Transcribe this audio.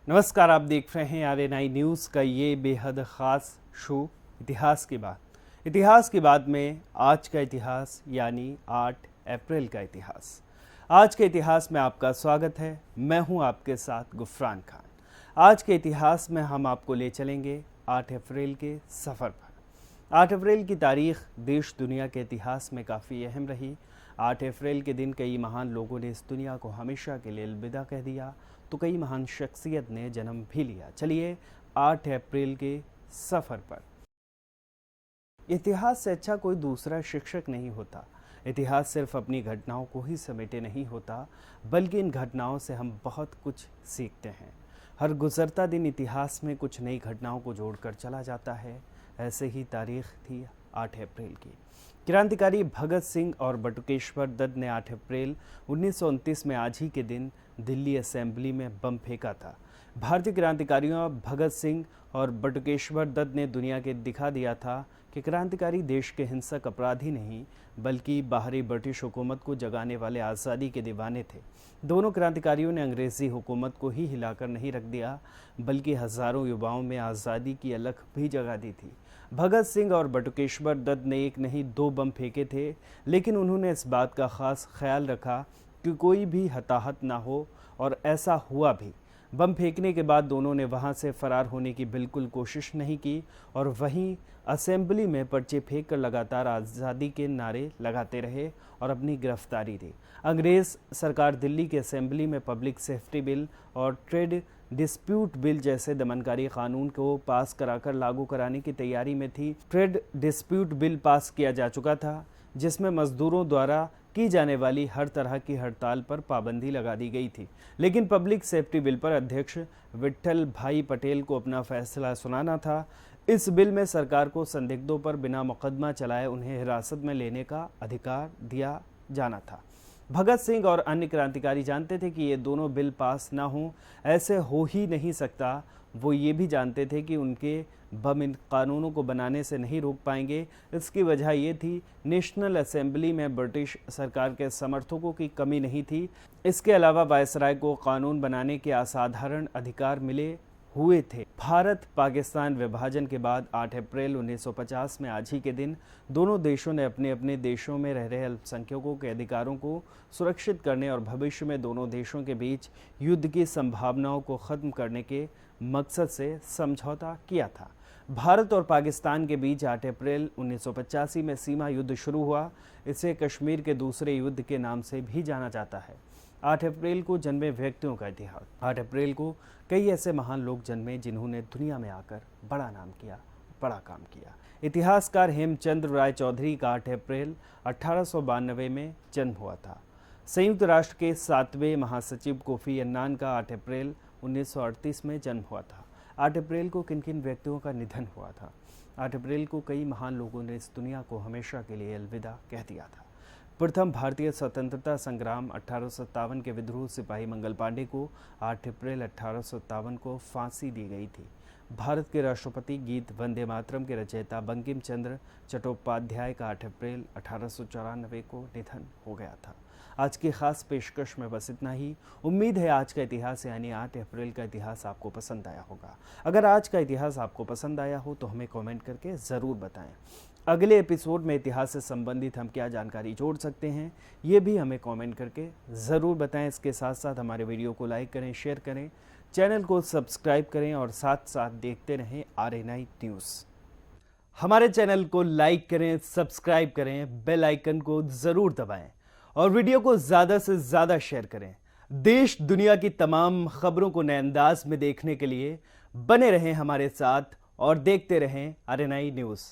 नमस्कार, आप देख रहे हैं RNI न्यूज़ का ये बेहद ख़ास शो इतिहास की बात। इतिहास की बात में आज का इतिहास यानी 8 अप्रैल का इतिहास। आज के इतिहास में आपका स्वागत है। मैं हूं आपके साथ गुफरान खान। आज के इतिहास में हम आपको ले चलेंगे 8 अप्रैल के सफ़र पर। 8 अप्रैल की तारीख देश दुनिया के इतिहास में काफ़ी अहम रही। 8 अप्रैल के दिन कई महान लोगों ने इस दुनिया को हमेशा के लिए अलविदा कह दिया, तो कई महान शख्सियत ने जन्म भी लिया। चलिए 8 अप्रैल के सफ़र पर। इतिहास से अच्छा कोई दूसरा शिक्षक नहीं होता। इतिहास सिर्फ अपनी घटनाओं को ही समेटे नहीं होता, बल्कि इन घटनाओं से हम बहुत कुछ सीखते हैं। हर गुजरता दिन इतिहास में कुछ नई घटनाओं को जोड़कर चला जाता है। ऐसे ही तारीख थी 8 अप्रैल की। क्रांतिकारी भगत सिंह और बटुकेश्वर दत्त ने 8 अप्रैल 1929 में आज ही के दिन दिल्ली असेंबली में बम फेंका था। भारतीय क्रांतिकारियों भगत सिंह और बटुकेश्वर दत्त ने दुनिया के दिखा दिया था कि क्रांतिकारी देश के हिंसक अपराधी नहीं, बल्कि बाहरी ब्रिटिश हुकूमत को जगाने वाले आज़ादी के दीवाने थे। दोनों क्रांतिकारियों ने अंग्रेज़ी हुकूमत को ही हिलाकर नहीं रख दिया, बल्कि हज़ारों युवाओं में आज़ादी की अलख भी जगा दी थी। भगत सिंह और बटुकेश्वर दत्त ने एक नहीं 2 बम फेंके थे, लेकिन उन्होंने इस बात का ख़ास ख्याल रखा कि कोई भी हताहत ना हो, और ऐसा हुआ भी। बम फेंकने के बाद दोनों ने वहां से फरार होने की बिल्कुल कोशिश नहीं की और वहीं असेंबली में पर्चे फेंक कर लगातार आज़ादी के नारे लगाते रहे और अपनी गिरफ्तारी दी। अंग्रेज़ सरकार दिल्ली की असेंबली में पब्लिक सेफ्टी बिल और ट्रेड डिस्प्यूट बिल जैसे दमनकारी कानून को पास कराकर लागू कराने की तैयारी में थी। ट्रेड डिस्प्यूट बिल पास किया जा चुका था, जिसमें मजदूरों द्वारा की जाने वाली हर तरह की हड़ताल पर पाबंदी लगा दी गई थी। लेकिन पब्लिक सेफ्टी बिल पर अध्यक्ष विट्ठल भाई पटेल को अपना फैसला सुनाना था। इस बिल में सरकार को संदिग्धों पर बिना मुकदमा चलाए उन्हें हिरासत में लेने का अधिकार दिया जाना था। भगत सिंह और अन्य क्रांतिकारी जानते थे कि ये दोनों बिल पास ना हों, ऐसे हो ही नहीं सकता। वो ये भी जानते थे कि उनके बम इन कानूनों को बनाने से नहीं रोक पाएंगे। इसकी वजह ये थी, नेशनल असेंबली में ब्रिटिश सरकार के समर्थकों की कमी नहीं थी। इसके अलावा वायसराय को कानून बनाने के असाधारण अधिकार मिले हुए थे। भारत पाकिस्तान विभाजन के बाद 8 अप्रैल 1950 में आज ही के दिन दोनों देशों ने अपने अपने देशों में रह रहे अल्पसंख्यकों के अधिकारों को सुरक्षित करने और भविष्य में दोनों देशों के बीच युद्ध की संभावनाओं को ख़त्म करने के मकसद से समझौता किया था। भारत और पाकिस्तान के बीच 8 अप्रैल 1985 में सीमा युद्ध शुरू हुआ। इसे कश्मीर के दूसरे युद्ध के नाम से भी जाना जाता है। 8 अप्रैल को जन्मे व्यक्तियों का इतिहास। 8 अप्रैल को कई ऐसे महान लोग जन्मे जिन्होंने दुनिया में आकर बड़ा नाम किया, बड़ा काम किया। इतिहासकार हेमचंद्र राय चौधरी का 8 अप्रैल 1892 में जन्म हुआ था। संयुक्त राष्ट्र के 7वें महासचिव कोफी अन्नान का 8 अप्रैल 1938 में जन्म हुआ था। 8 अप्रैल को किन किन व्यक्तियों का निधन हुआ था? 8 अप्रैल को कई महान लोगों ने इस दुनिया को हमेशा के लिए अलविदा कह दिया था। प्रथम भारतीय स्वतंत्रता संग्राम 1857 के विद्रोह सिपाही मंगल पांडे को 8 अप्रैल 1857 को फांसी दी गई थी। भारत के राष्ट्रपति गीत वंदे मातरम के रचयिता बंकिम चंद्र चट्टोपाध्याय का 8 अप्रैल 1894 को निधन हो गया था। आज की खास पेशकश में बस इतना ही। उम्मीद है आज का इतिहास यानी 8 अप्रैल का इतिहास आपको पसंद आया होगा। अगर आज का इतिहास आपको पसंद आया हो तो हमें कमेंट करके ज़रूर बताएं। अगले एपिसोड में इतिहास से संबंधित हम क्या जानकारी जोड़ सकते हैं, ये भी हमें कमेंट करके ज़रूर बताएं। इसके साथ साथ हमारे वीडियो को लाइक करें, शेयर करें, चैनल को सब्सक्राइब करें और साथ साथ देखते रहें RNI न्यूज़। हमारे चैनल को लाइक करें, सब्सक्राइब करें, बेल आइकन को ज़रूर दबाएं और वीडियो को ज़्यादा से ज़्यादा शेयर करें। देश दुनिया की तमाम खबरों को नए अंदाज में देखने के लिए बने रहें हमारे साथ और देखते रहें RNI न्यूज़।